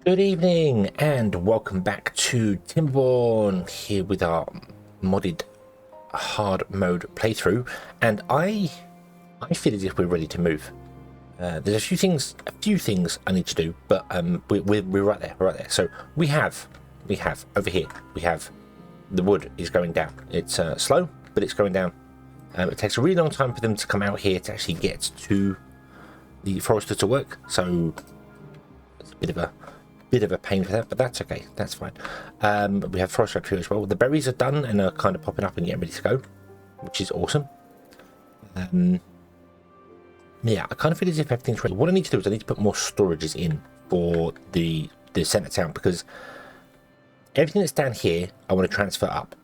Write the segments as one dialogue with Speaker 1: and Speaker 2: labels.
Speaker 1: Good evening and welcome back to Timberborn here with our modded hard mode playthrough, and I feel as if we're ready to move. There's a few things I need to do, but we're right there. We're right there. So we have over here. We have the wood is going down. It's slow, but it's going down. It takes a really long time for them to come out here to actually get to the forester to work. So it's a bit of a pain for that, but that's okay. That's fine. We have forest here as well. The berries are done and are kind of popping up and getting ready to go, which is awesome. Yeah, I kind of feel as if everything's ready. What I need to do is I need to put more storages in for the center town, because everything that's down here I want to transfer up.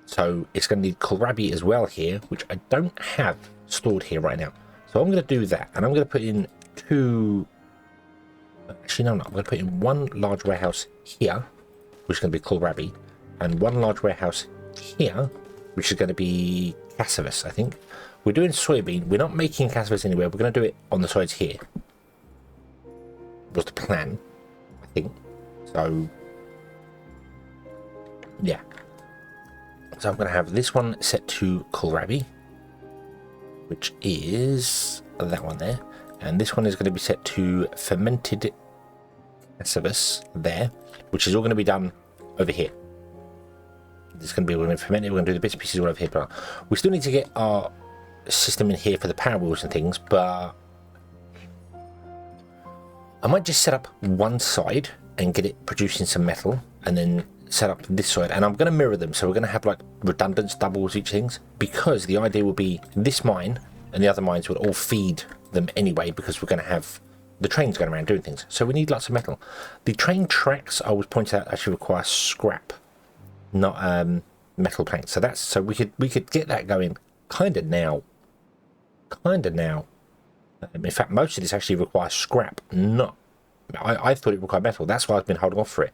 Speaker 1: So it's going to need kohlrabi as well here, which I don't have stored here right now. So I'm going to do that, and I'm going to put in two. Actually, no, I'm going to put in one large warehouse here, which is going to be kohlrabi, and one large warehouse here, which is going to be cassavas, I think. We're doing soybean. We're not making cassavas anywhere. We're going to do it on the sides here. Was the plan, I think. So, yeah. So I'm going to have this one set to kohlrabi, which is that one there. And this one is going to be set to fermented cassavas there, which is all going to be done over here. It's going to be, we're going to ferment it, we're going to do the bits and pieces all over here, but we still need to get our system in here for the power wheels and things, but I might just set up one side and get it producing some metal, and then set up this side, and I'm going to mirror them, so we're going to have like redundant doubles each things, because the idea will be this mine and the other mines will all feed them anyway, because we're going to have the trains going around doing things, so we need lots of metal. The train tracks, I was pointed out, actually require scrap, not metal planks, so that's, so we could get that going kind of now. In fact, most of this actually requires scrap, not I thought it required metal. That's why I've been holding off for it.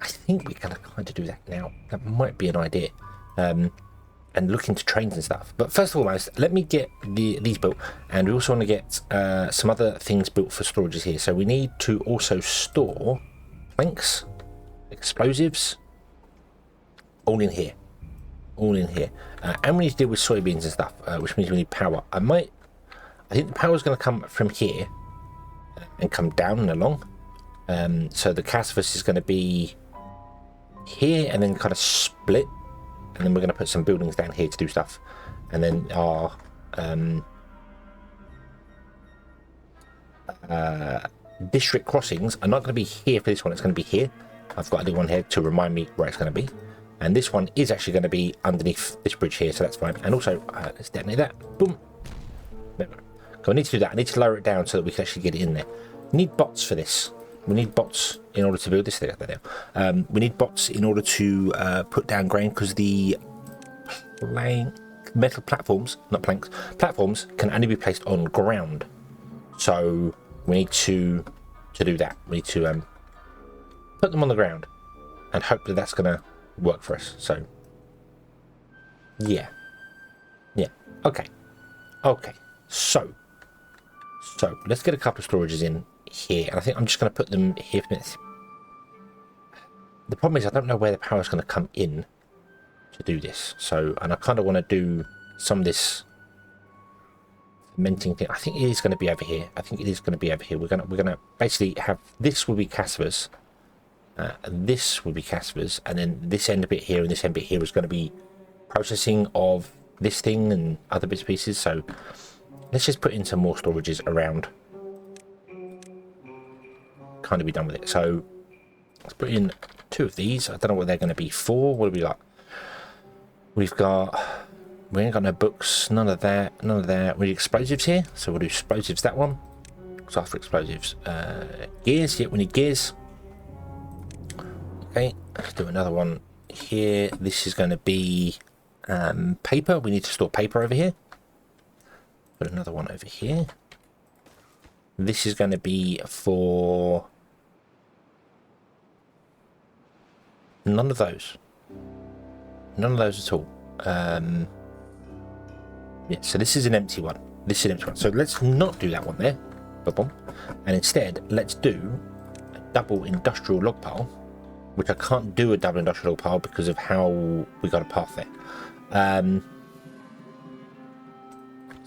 Speaker 1: I think we're going to kind of do that now. That might be an idea. And look into trains and stuff. But first of all, let me get these built, and we also want to get some other things built for storages here. So we need to also store planks, explosives, all in here. And we need to deal with soybeans and stuff, which means we need power. I think the power is going to come from here and come down and along. So the cassavas is going to be here and then kind of split, and then we're going to put some buildings down here to do stuff, and then our district crossings are not going to be here for this one. It's going to be here. I've got a little one here to remind me where it's going to be, and this one is actually going to be underneath this bridge here, so that's fine. And also let's detonate that. Boom. So I need to do that. I need to lower it down so that we can actually get it in there. We need bots for this. We need bots in order to build this thing there. We need bots in order to put down grain, because the metal platforms, not planks, platforms can only be placed on ground. So we need to do that. We need to put them on the ground and hope that that's going to work for us. So yeah, okay. So let's get a couple of storages in here, and I think I'm just going to put them here for minutes. The problem is I don't know where the power is going to come in to do this, and I kind of want to do some of this fermenting thing. I think it is going to be over here. We're gonna basically have, this will be cassavas, and this will be cassavas, and then this end bit here and this end bit here is going to be processing of this thing and other bits and pieces. So let's just put in some more storages around, kind of be done with it. So let's put in two of these. I don't know what they're going to be for. What do we like? We ain't got no books, none of that. We need explosives here, so we'll do explosives, that one. So after explosives, gears, we need gears. Okay, let's do another one here. This is going to be paper. We need to store paper over here. Put another one over here. This is going to be for none of those at all. Yeah, so this is an empty one. So let's not do that one there. Boom. And instead let's do double industrial log pile, which I can't do a double industrial log pile because of how we got a path there.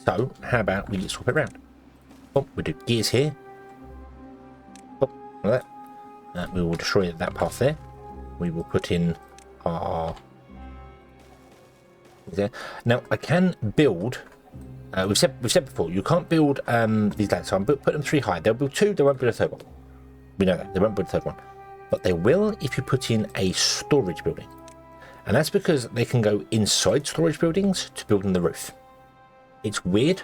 Speaker 1: So how about we swap it around? Oh, we do gears here. Oh, like that. We will destroy that path there. We will put in our there. Now I can build. We've said before you can't build these ladders. So I'm put them 3 high. They'll build 2. They won't build a 3rd one. We know that they won't build a 3rd one, but they will if you put in a storage building, and that's because they can go inside storage buildings to build on the roof. It's weird.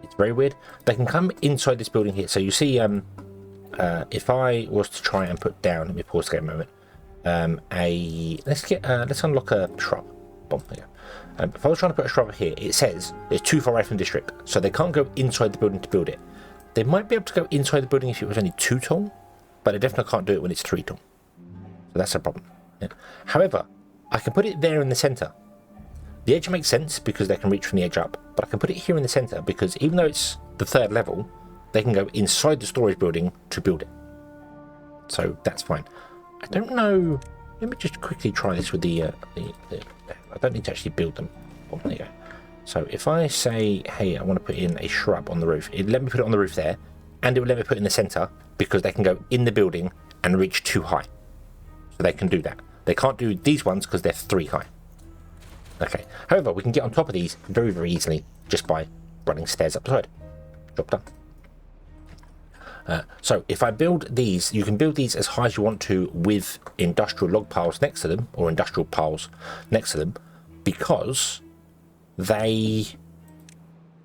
Speaker 1: It's very weird. They can come inside this building here. So you see, if I was to try and put down, let me pause the game a moment. Let's unlock a shrub. Boom, there you go. If I was trying to put a shrub here, it says it's too far away from the district, so they can't go inside the building to build it. They might be able to go inside the building if it was only 2 tall, but they definitely can't do it when it's 3 tall. So that's a problem. Yeah. However, I can put it there in the center. The edge makes sense because they can reach from the edge up, but I can put it here in the center because even though it's the 3rd level, they can go inside the storage building to build it. So that's fine. I don't know. Let me just quickly try this with the I don't need to actually build them. Oh, there you go. So if I say, hey, I want to put in a shrub on the roof, it let me put it on the roof there, and it will let me put it in the center because they can go in the building and reach 2 high. So they can do that. They can't do these ones because they're 3 high. Okay. However, we can get on top of these very, very easily just by running stairs up the side. Job done. So if I build these, you can build these as high as you want to with industrial log piles next to them, or industrial piles next to them, because they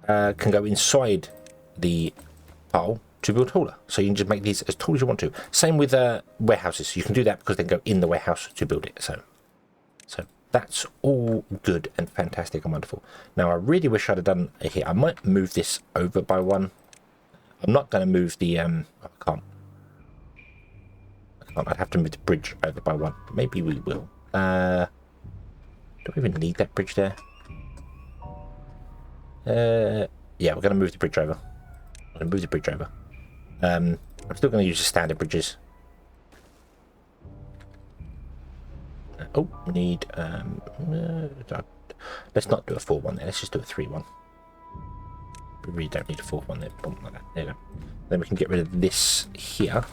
Speaker 1: can go inside the pile to build taller. So you can just make these as tall as you want to. Same with warehouses. You can do that because they can go in the warehouse to build it. So that's all good and fantastic and wonderful. Now I really wish I'd have done here. I might move this over by 1. I'm not going to move the I can't. I'd have to move the bridge over by 1. Maybe we will. Do we even need that bridge there? Yeah, we're going to move the bridge over. I'm going to move the bridge over. I'm still going to use the standard bridges. Oh, we need let's not do a 4 one there. Let's just do a 3 one. We really don't need a 4th one there. Boom, like that. There you go. Then we can get rid of this here.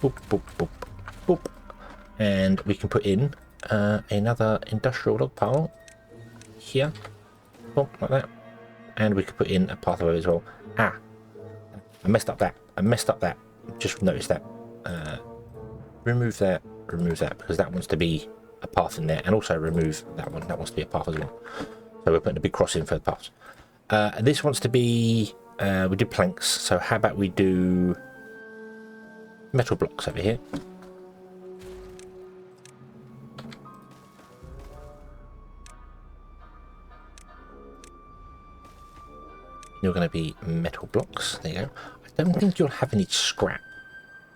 Speaker 1: Boop, boop, boop, boop. And we can put in another industrial log pile here. Boom, like that. And we could put in a pathway as well. Ah, I messed up that. Just noticed that. Remove that, because that wants to be a path in there, and also remove that one. That wants to be a path as well. So we're putting a big cross in for the paths. And this wants to be, we did planks, so how about we do metal blocks over here. You're going to be metal blocks. There you go. I don't think you'll have any scrap.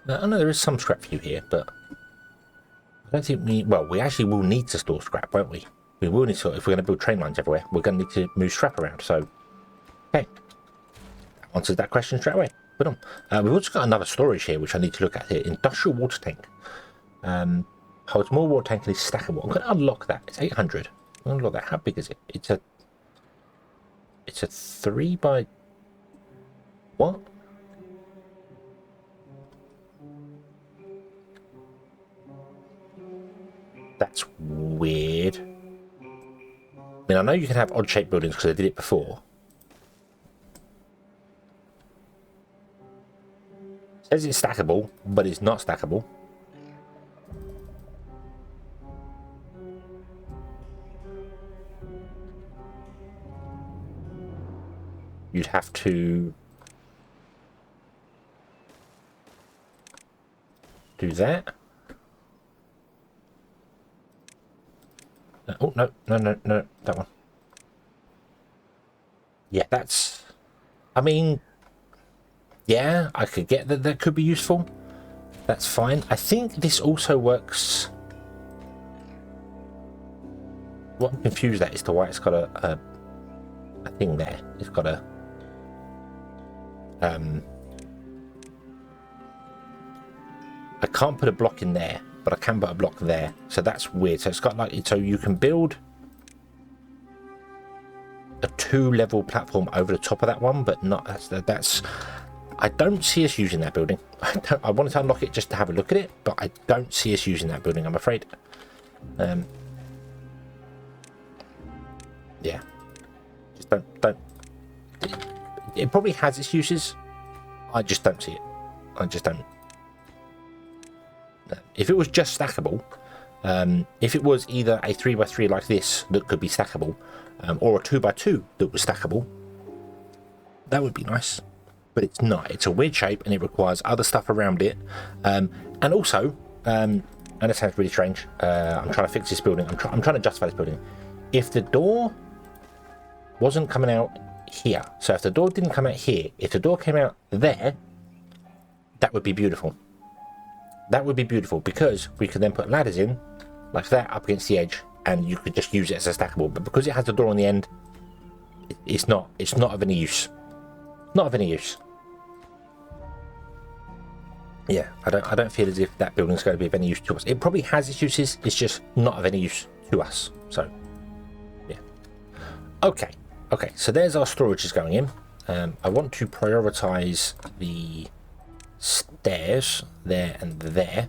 Speaker 1: I know there is some scrap for you here, but I don't think we actually will need to store scrap, won't we? We will need to, if we're going to build train lines everywhere, we're going to need to move scrap around. So, okay. That answers that question straight away. Put on. We've also got another storage here, which I need to look at here. Industrial water tank. Holds more water tank and is stackable. I'm going to unlock that. It's 800. I'm going to unlock that. How big is it? It's a 3 by... What? That's weird. I mean, I know you can have odd-shaped buildings because I did it before. It says it's stackable, but it's not stackable. You'd have to do that. Oh, no, that one. Yeah, that's... I mean, yeah, I could get that. That could be useful. That's fine. I think this also works... What I'm confused at is to why it's got a thing there. It's got a I can't put a block in there, but I can put a block there. So that's weird. So it's got like, so you can build a 2-level platform over the top of that one, but not that's I don't see us using that building. I wanted to unlock it just to have a look at it, but I don't see us using that building, I'm afraid. Yeah, just don't. It probably has its uses. I just don't see it. I just don't. If it was just stackable, if it was either a 3x3 like this that could be stackable, or a 2x2 that was stackable, that would be nice. But it's not. It's a weird shape and it requires other stuff around it. And also, and it sounds really strange, I'm trying to fix this building. I'm trying to justify this building. If the door wasn't coming out here, so if the door didn't come out here, if the door came out there, that would be beautiful. That would be beautiful, because we could then put ladders in like that up against the edge, and you could just use it as a stackable. But because it has the door on the end, it's not of any use. Not of any use. Yeah, I don't feel as if that building's going to be of any use to us. It probably has its uses, it's just not of any use to us. So, yeah. Okay, so there's our storages going in. I want to prioritize the stairs there and there,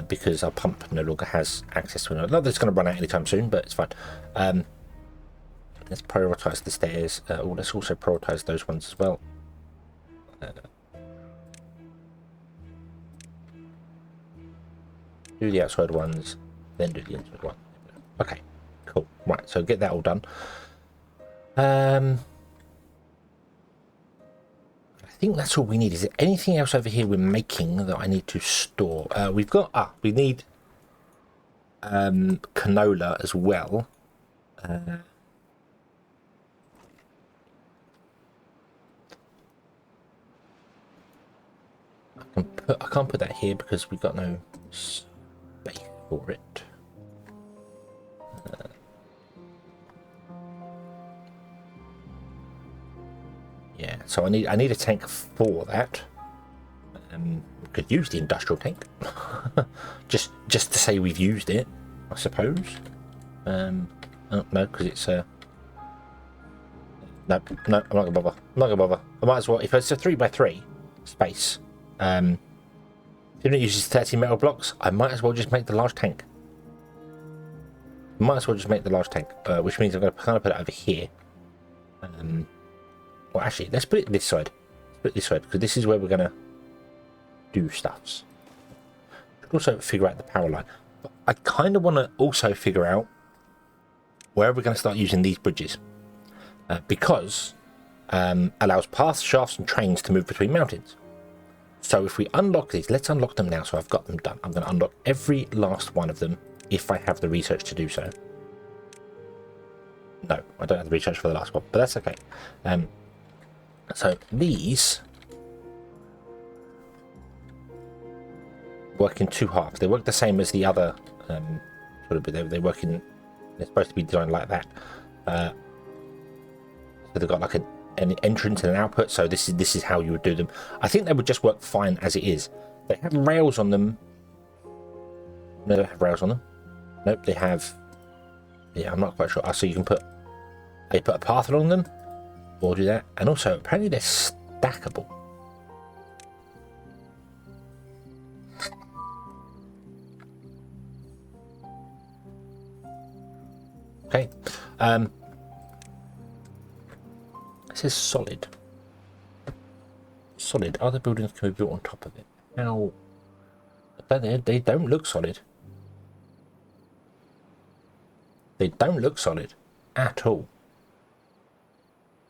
Speaker 1: because our pump no longer has access to it. Not that it's going to run out anytime soon, but it's fine. Let's prioritize the stairs. Let's also prioritize those ones as well. Do the outside ones, then do the inside one. Okay, cool. Right, so get that all done. I think that's all we need. Is there anything else over here we're making that I need to store? We've got, we need canola as well. I can't put that here because we've got no space for it. Yeah, so I need a tank for that. We could use the industrial tank, just to say we've used it, I suppose. Oh, no, because it's no, I'm not gonna bother. I'm not gonna bother. I might as well, if it's a 3x3 space. If it uses 30 metal blocks, I might as well just make the large tank. Which means I'm going to kind of put it over here. Well, actually, let's put it this side. Because this is where we're going to do stuffs. Could also figure out the power line. But I kind of want to also figure out where we're going to start using these bridges. Because allows paths, shafts, and trains to move between mountains. So if we unlock these, let's unlock them now. So I've got them done. I'm going to unlock every last one of them if I have the research to do so. No, I don't have the research for the last one, but that's okay. So these work in 2 halves. They work the same as the other. They work in. They're supposed to be designed like that. So they've got like an entrance and an output. So this is how you would do them. I think they would just work fine as it is. They have rails on them. No, they don't have rails on them. Nope, they have. Yeah, I'm not quite sure. So you can put a path along them, or do that. And also, apparently they're stackable. Okay. It says solid. Solid. Other buildings can be built on top of it. Now, they don't look solid. They don't look solid at all.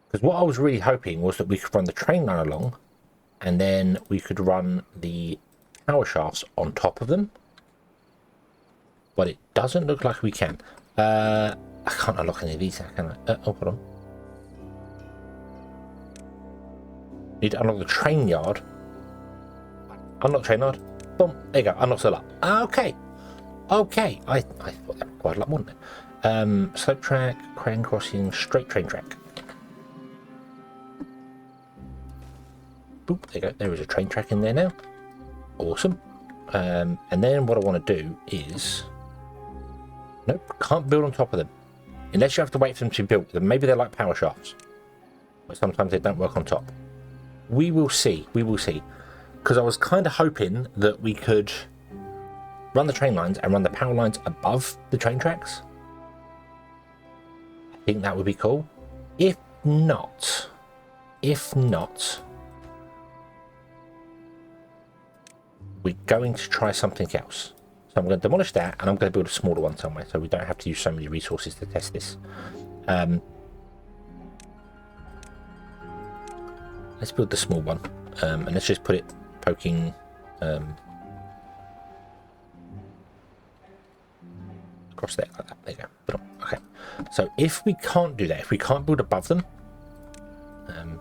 Speaker 1: Because what I was really hoping was that we could run the train line along, and then we could run the power shafts on top of them. But it doesn't look like we can. I can't unlock any of these, can I? Oh, hold on. Need to unlock the train yard. Unlock train yard. Boom. There you go. Unlock the lot. Okay. Okay. I thought that required a lot more than it. Slope track, crane crossing, straight train track. boop, there you go. There is a train track in there now. Awesome. And then what I want to do is... Nope, can't build on top of them. Unless you have to wait for them to be built. Then maybe they're like power shafts. But sometimes they don't work on top. We will see. We will see. Because I was kind of hoping that we could run the train lines and run the power lines above the train tracks. I think that would be cool. If not, we're going to try something else. So I'm going to demolish that and I'm going to build a smaller one somewhere so we don't have to use so many resources to test this. Let's build the small one and let's just put it poking across there like that. There you go. Okay. So if we can't do that, if we can't build above them,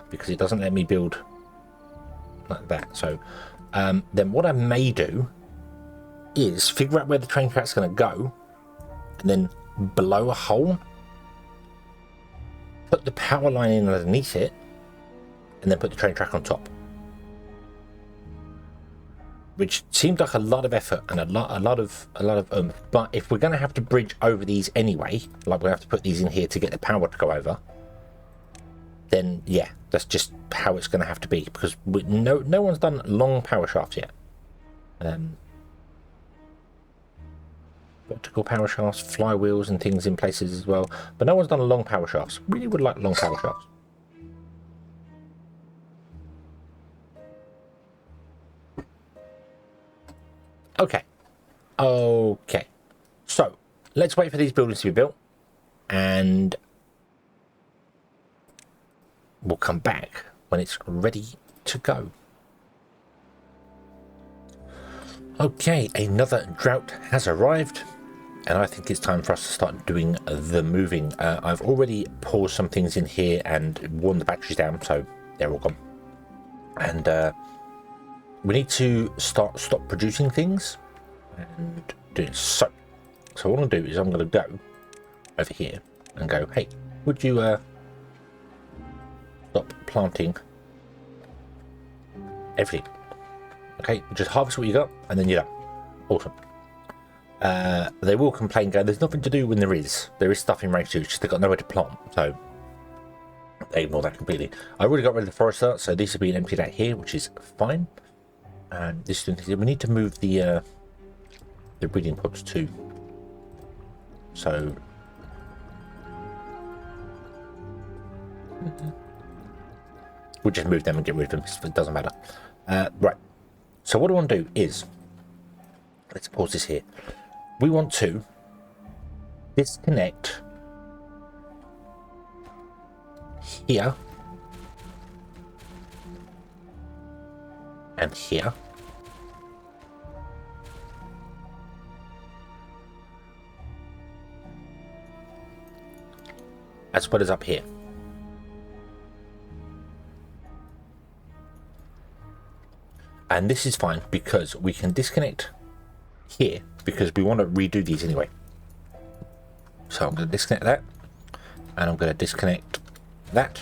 Speaker 1: because it doesn't let me build like that, so then what I may do is figure out where the train track's going to go and then blow a hole, put the power line in underneath it, and then put the train track on top. Which seemed like a lot of effort and a lot of but if we're going to have to bridge over these anyway, like we have to put these in here to get the power to go over, then yeah, that's just how it's going to have to be, because no one's done long power shafts yet. Vertical power shafts, flywheels and things in places as well, but no one's done long power shafts. Really would like long power shafts. Okay, so let's wait for these buildings to be built and we'll come back when it's ready to go. Okay, another drought has arrived and I think it's time for us to start doing the moving. I've already paused some things in here and worn the batteries down, so they're all gone. And we need to stop producing things and doing so. So what I'm going to do is I'm going to go over here and go, hey, would you stop planting everything? Okay, just harvest what you got and then you're done. Awesome. They will complain, go, there's nothing to do when there is stuff in range 2, it's just they've got nowhere to plant, so they ignore that completely. I already got rid of the forester, so these are being emptied out here, which is fine. And this we need to move the breeding pods too. So we'll just move them and get rid of them. It doesn't matter. Right. So what I want to do is, let's pause this here. We want to disconnect here and here. As well as up here. And this is fine because we can disconnect here because we want to redo these anyway. So I'm going to disconnect that and I'm going to disconnect that.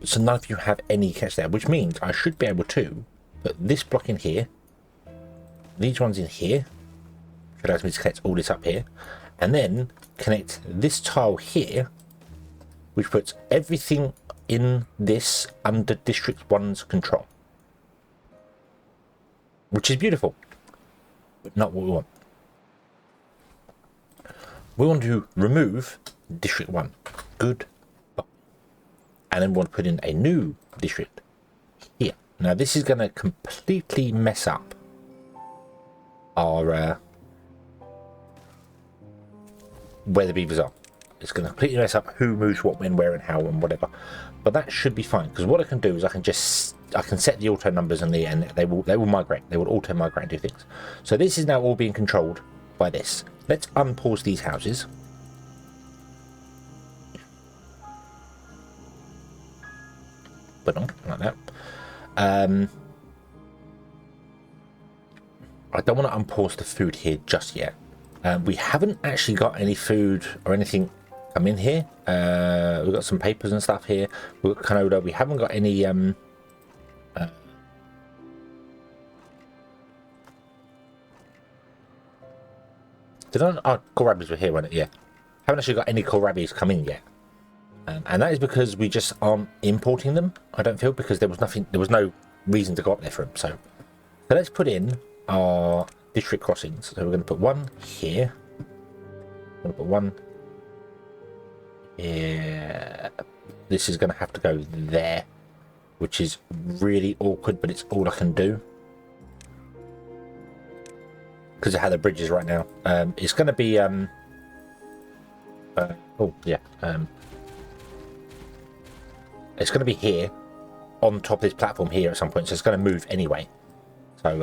Speaker 1: So none of you have any catch there, which means I should be able to put this block in here, these ones in here, which allows me to connect all this up here, and then connect this tile here, which puts everything in this under District 1's control. Which is beautiful, but not what we want. We want to remove District 1. Good. And then we want to put in a new district here. Now this is going to completely mess up our where the beavers are. It's going to completely mess up who moves what, when, where and how and whatever. But that should be fine, because what I can do is I can set the auto numbers in there and they will migrate. They will auto migrate and do things. So this is now all being controlled by this. Let's unpause these houses. But not like that. I don't want to unpause the food here just yet. We haven't actually got any food or anything come in here. We've got some papers and stuff here. We've got canola. We haven't got any Did I? Oh, kohlrabies were here, weren't it? Yeah. Haven't actually got any kohlrabies come in yet. And that is because we just aren't importing them, I don't feel, because there was no reason to go up there for them. So let's put in our district crossings. So we're going to put one here. We're going to put one here. This is going to have to go there, which is really awkward, but it's all I can do because of how the bridge is right now. It's going to be it's going to be here on top of this platform here at some point, so it's going to move anyway. So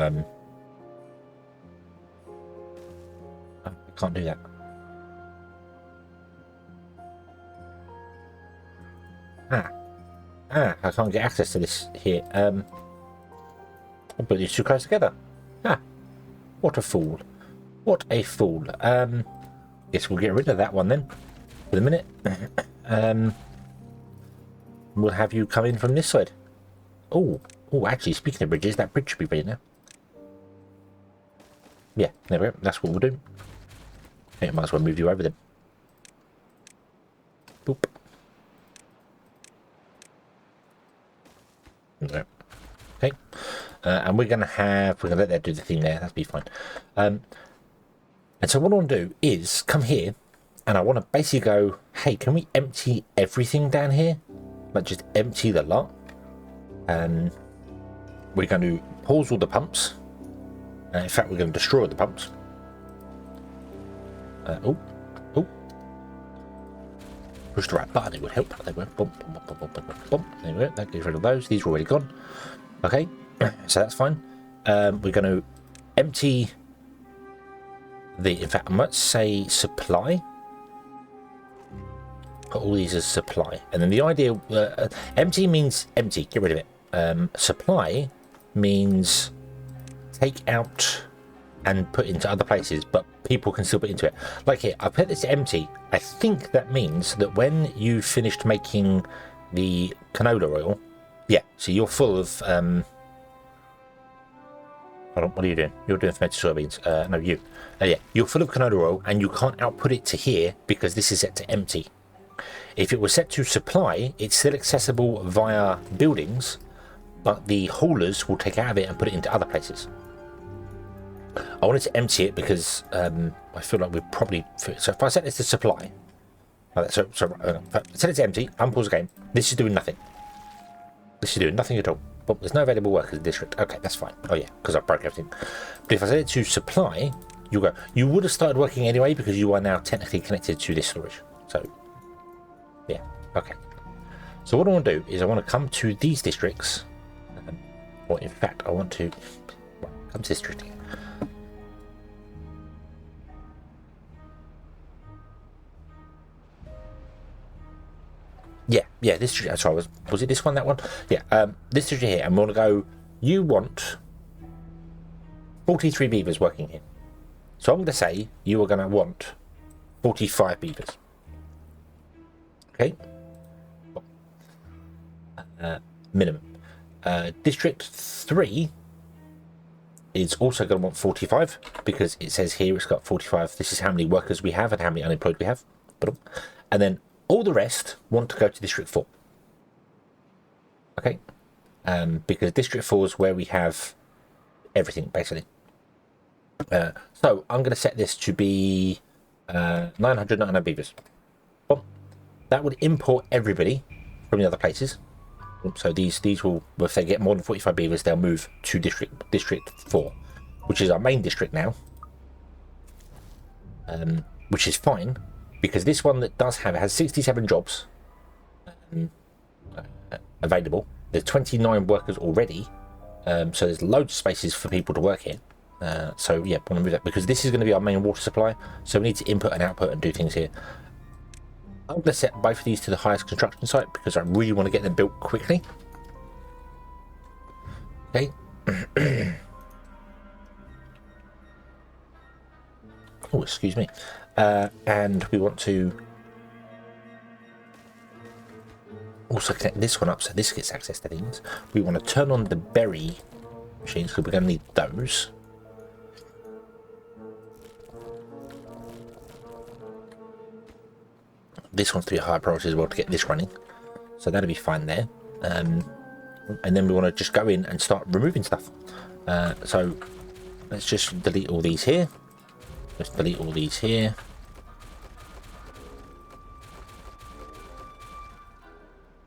Speaker 1: I can't do that. I can't get access to this here. I'll put these two close together. What a fool. What a fool. Guess we'll get rid of that one then for the minute. We'll have you come in from this side. Oh, actually, speaking of bridges, that bridge should be ready now. Yeah, there we go. That's what we'll do. I might as well move you over then. Boop. Okay. And we're gonna let that do the thing there. That'll be fine. And so what I want to do is come here, and I want to basically go, hey, can we empty everything down here? Like just empty the lot. We're going to pause all the pumps. In fact, we're going to destroy the pumps. Push the right button, it would help. There we go. Bump, bump, bump, bump, bump, bump. There we go. That gets rid of those. These are already gone. Okay, so that's fine. We're going to empty in fact, I might say supply. Put all these as supply. And then the idea, empty means empty, get rid of it. Supply means take out and put into other places, but people can still put into it. Like here, I put this empty. I think that means that when you finished making the canola oil, yeah, so you're full of, hold on, what are you doing? You're doing fermented soybeans. No, you. Yeah, you're full of canola oil and you can't output it to here because this is set to empty. If it was set to supply, it's still accessible via buildings, but the haulers will take out of it and put it into other places. I wanted to empty it because I feel like we're probably... So if I set this to supply... So if I set it to empty, unpause the game, this is doing nothing. This is doing nothing at all. But there's no available workers in the district. Okay, that's fine. Oh yeah, because I broke everything. But if I set it to supply, you'll go... You would have started working anyway because you are now technically connected to this storage. So... yeah, okay. So what I want to do is I want to come to these districts, or in fact I want to come to this district here. Yeah, this district, sorry, was it this one, that one? Yeah, this district here, and we're going to go, you want 43 beavers working here. So I'm going to say you are going to want 45 beavers. Okay, minimum. District 3 is also going to want 45 because it says here it's got 45. This is how many workers we have and how many unemployed we have. And then all the rest want to go to District 4. Okay, because District 4 is where we have everything basically. So I'm going to set this to be 999 beavers. That would import everybody from the other places. So these will, if they get more than 45 beavers, they'll move to District 4, which is our main district now. Which is fine, because this one that has 67 jobs available. There's 29 workers already, so there's loads of spaces for people to work here. So yeah, I want to move that, because this is going to be our main water supply, so we need to input and output and do things here. I'm going to set both of these to the highest construction site because I really want to get them built quickly. Okay. Oh, excuse me. And we want to also connect this one up so this gets access to things. We want to turn on the berry machines because we're going to need those. this wants to be a high priority as well to get this running, so that'll be fine there. And then we want to just go in and start removing stuff. So let's just delete all these here. Let's delete all these here.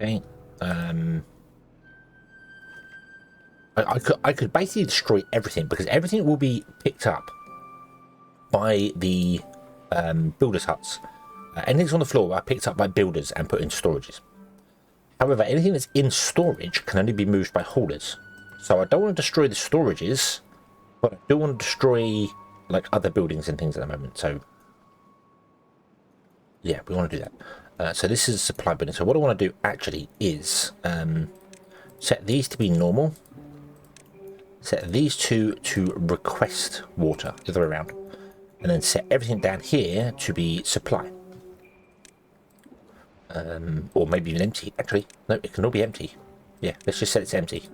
Speaker 1: Okay. I could basically destroy everything because everything will be picked up by the builders' huts. Anything on the floor are picked up by builders and put into storages. However, anything that's in storage can only be moved by haulers. So I don't want to destroy the storages, but I do want to destroy like other buildings and things at the moment. So yeah, we want to do that. So this is a supply building. So what I want to do actually is set these to be normal. Set these two to request water, the other way around. And then set everything down here to be supply. Or maybe even empty, actually. No, it can all be empty. Yeah, let's just set it to empty.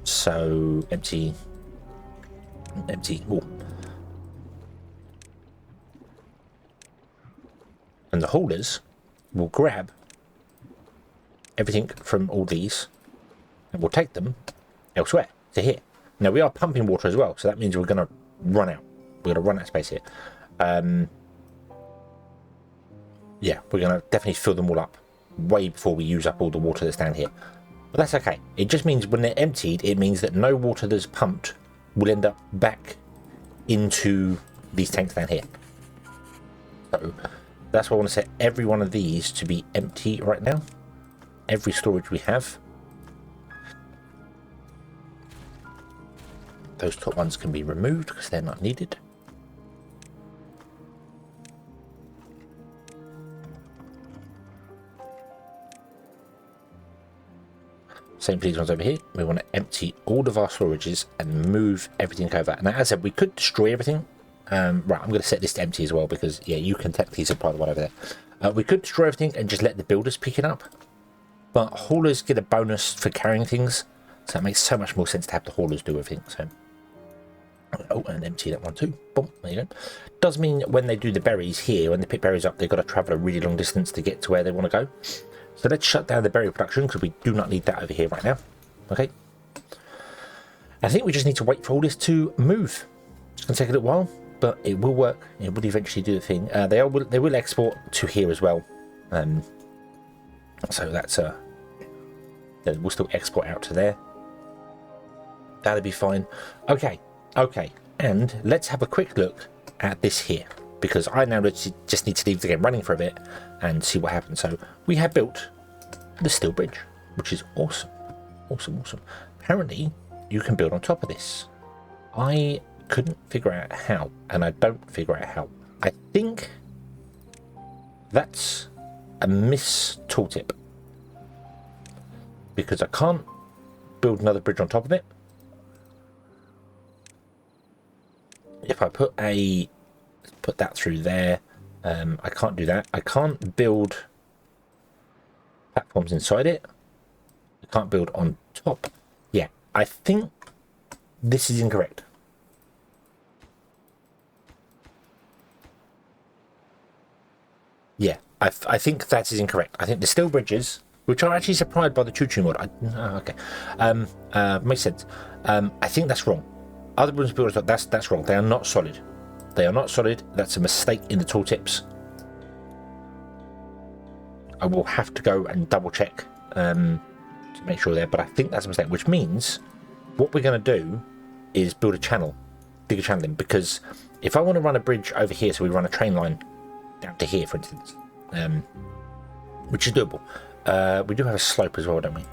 Speaker 1: So, empty. Empty. Ooh. And the haulers will grab everything from all these and we'll take them elsewhere to here. Now, we are pumping water as well, so that means we're going to run out. We're going to run out of space here. Yeah, we're going to definitely fill them all up way before we use up all the water that's down here. But that's okay. It just means when they're emptied, it means that no water that's pumped will end up back into these tanks down here. So that's why I want to set every one of these to be empty right now. Every storage we have. Those top ones can be removed because they're not needed. Same for these ones over here. We want to empty all of our storages and move everything over. Now, as I said, we could destroy everything. Right, I'm going to set this to empty as well because, yeah, you can technically supply the one over there. We could destroy everything and just let the builders pick it up. But haulers get a bonus for carrying things. So it makes so much more sense to have the haulers do everything. So, oh, and empty that one too. Boom, there you go. Does mean when they do the berries here, when they pick berries up, they've got to travel a really long distance to get to where they want to go. So let's shut down the berry production because we do not need that over here right now. Okay. I think we just need to wait for all this to move. It's going to take a little while, but it will work. It will eventually do the thing. They will export to here as well. So that's we'll still export out to there. That'll be fine. Okay. And let's have a quick look at this here, because I now just need to leave the game running for a bit and see what happens. So we have built the steel bridge, which is awesome. Awesome. Apparently, you can build on top of this. I couldn't figure out how, and I don't figure out how. I think that's a miss tooltip, because I can't build another bridge on top of it. If I put that through there, I can't do that. I can't build platforms inside it. I can't build on top. Yeah, I think this is incorrect. Yeah, I think that is incorrect. I think the steel bridges, which are actually supplied by the Choo mod. Okay, makes sense. I think that's wrong. Other bridge builders, that's wrong. They are not solid. They are not solid. That's a mistake in the tooltips. I will have to go and double check to make sure there, but I think that's a mistake, which means what we're going to do is build a channel, dig a channel in, because if I want to run a bridge over here, so we run a train line down to here, for instance, which is doable. We do have a slope as well, don't we?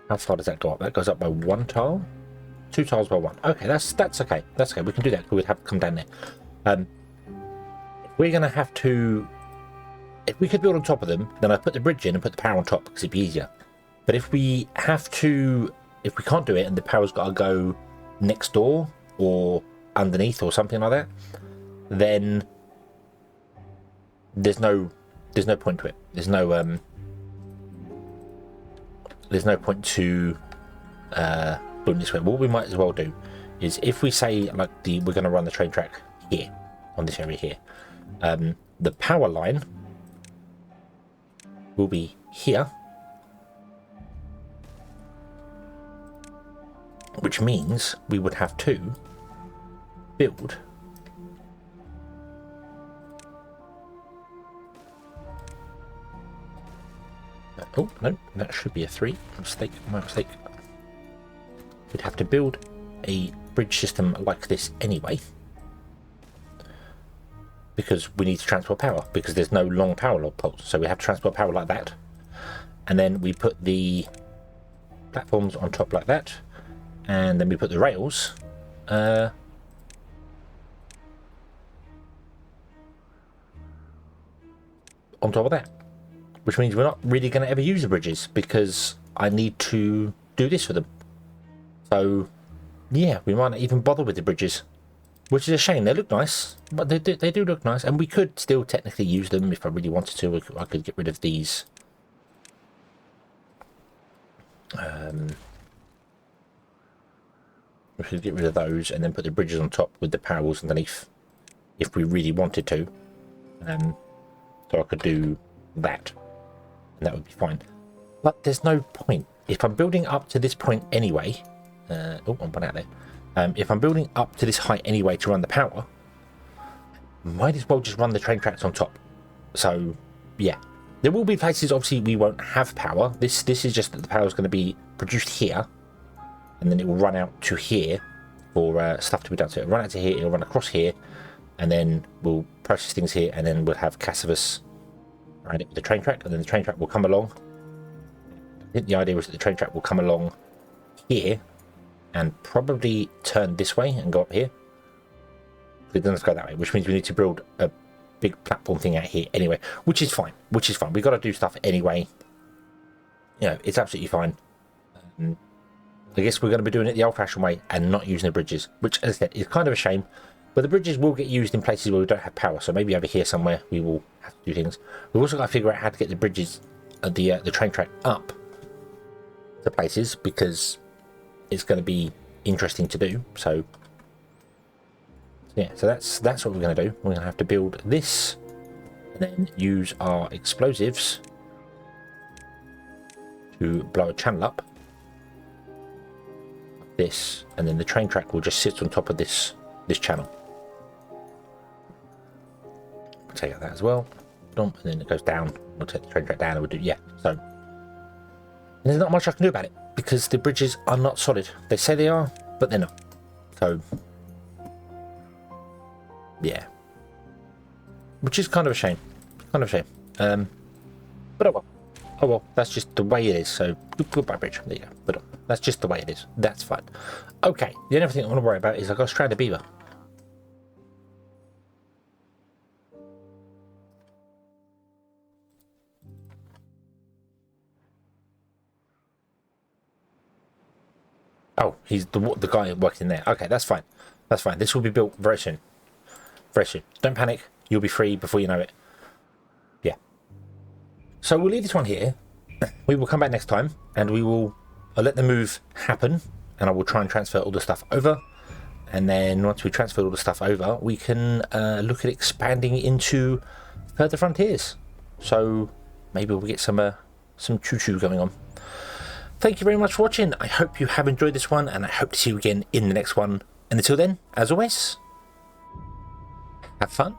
Speaker 1: How far does that go up? That goes up by 1 tile? 2 tiles by 1. Okay, that's okay. That's okay. We can do that. We would have to come down there. We're going to have to... If we could build on top of them, then I'd put the bridge in and put the power on top because it'd be easier. But if we have to... If we can't do it and the power's got to go next door or underneath or something like that, then there's no point to it. There's no point to building this way. What we might as well do is if we say like we're going to run the train track here on this area here, the power line will be here, which means we would have to build oh no, that should be a 3. Mistake, my mistake. We'd have to build a bridge system like this anyway, because we need to transport power, because there's no long power log poles, so we have to transport power like that, and then we put the platforms on top like that, and then we put the rails on top of that, which means we're not really going to ever use the bridges because I need to do this for them. So yeah, we might not even bother with the bridges, which is a shame. They look nice, but they do look nice, and we could still technically use them if I really wanted to. I could get rid of these we should get rid of those and then put the bridges on top with the power wheels underneath if we really wanted to. So I could do that and that would be fine, but there's no point if I'm building up to this point anyway. Oh, I'm one out there. If I'm building up to this height anyway to run the power, might as well just run the train tracks on top. So yeah, there will be places obviously we won't have power. This is just that the power is going to be produced here, and then it will run out to here for stuff to be done. So it'll run out to here, it'll run across here, and then we'll process things here, and then we'll have Cassivus around it with the train track, and then the train track will come along. I think the idea was that the train track will come along here and probably turn this way and go up here. It doesn't go that way, which means we need to build a big platform thing out here anyway, which is fine. We've got to do stuff anyway. You know, it's absolutely fine. I guess we're going to be doing it the old-fashioned way and not using the bridges, which, as I said, is kind of a shame. But the bridges will get used in places where we don't have power, so maybe over here somewhere we will have to do things. We've also got to figure out how to get the bridges, the train track up to places, because it's going to be interesting to do. So yeah, so that's what we're going to do. We're going to have to build this and then use our explosives to blow a channel up this, and then the train track will just sit on top of this channel. We'll take out that as well, and then it goes down. We'll take the train track down and we'll do, yeah. So there's not much I can do about it because the bridges are not solid. They say they are, but they're not. So yeah, which is kind of a shame. But oh well, that's just the way it is. So goodbye bridge. There you go. But that's just the way it is. That's fine. Okay, the only thing I want to worry about is I've got a stranded beaver. Oh, he's the guy working there. Okay, that's fine. That's fine. This will be built very soon. Very soon. Don't panic. You'll be free before you know it. Yeah. So we'll leave this one here. We will come back next time and we will let the move happen, and I will try and transfer all the stuff over. And then once we transfer all the stuff over, we can look at expanding into further frontiers. So maybe we'll get some choo-choo going on. Thank you very much for watching. I hope you have enjoyed this one, and I hope to see you again in the next one. And until then, as always, have fun.